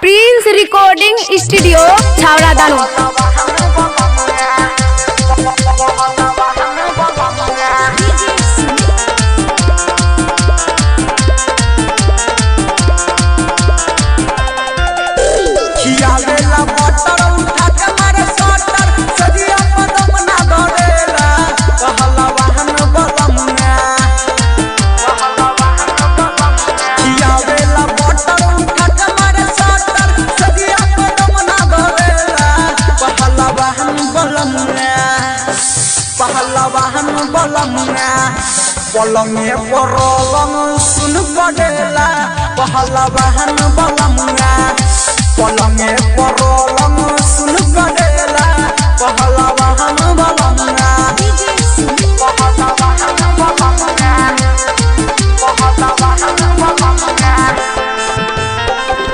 Prince recording studio Chhawra दानो। पलंगे परलंग सुन पड़ेला पहला बहन बलमुआ। पलंगे परलंग सुन पड़ेला पहला बहन बलमुआ।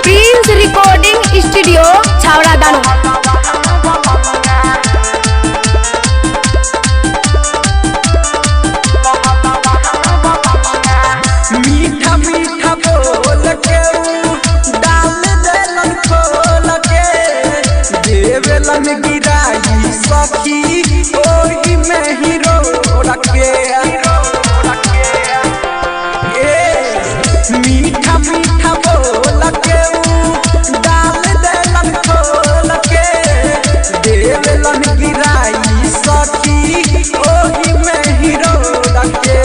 प्रिंस रिकॉर्डिंग स्टूडियो छावड़ा दानो। गिराई सखी ओही में हीरो रखे मीठा मीठा बोल के डाल देलन खोल के देवलन गिराई सखी ओही में हीरो रखे।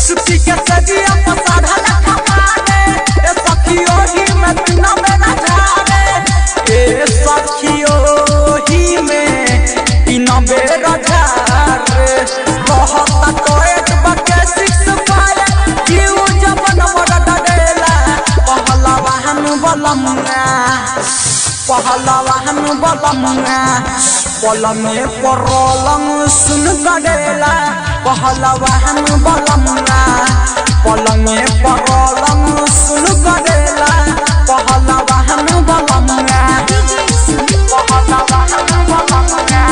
सुखी के सजिया पसाढ़ा लखा मारे ए सखी ओही में बिना मेरा जाने ए सखी पहला वाहन बलमुआ। पलंगे परलंग सुन गडेला पहला वाहन बलमुआ। पलंगे परलंग सुन गडेला पहला वाहन बलमुआ। पहला वाहन बलमुआ।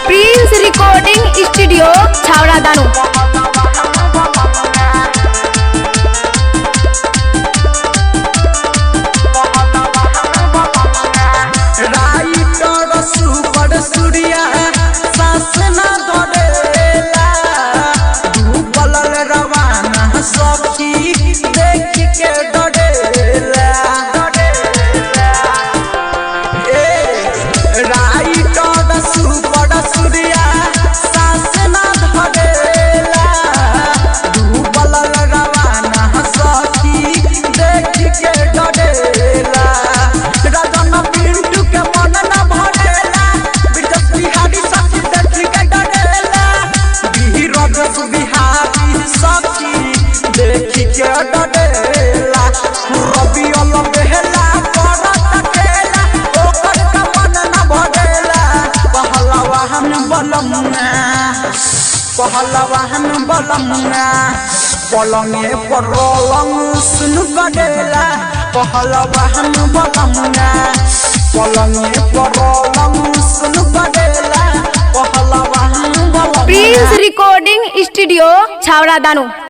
प्रिंस रिकॉर्डिंग स्टूडियो छावड़ा दानो। पहला वाहन बलमुआ। पलंगे परलंग सुन गडेला पहला वाहन बलमुआ। पलंगे परलंग सुन गडेला पहला वाहन बलमुआ। प्रिंस रिकॉर्डिंग स्टूडियो छावड़ा दानो।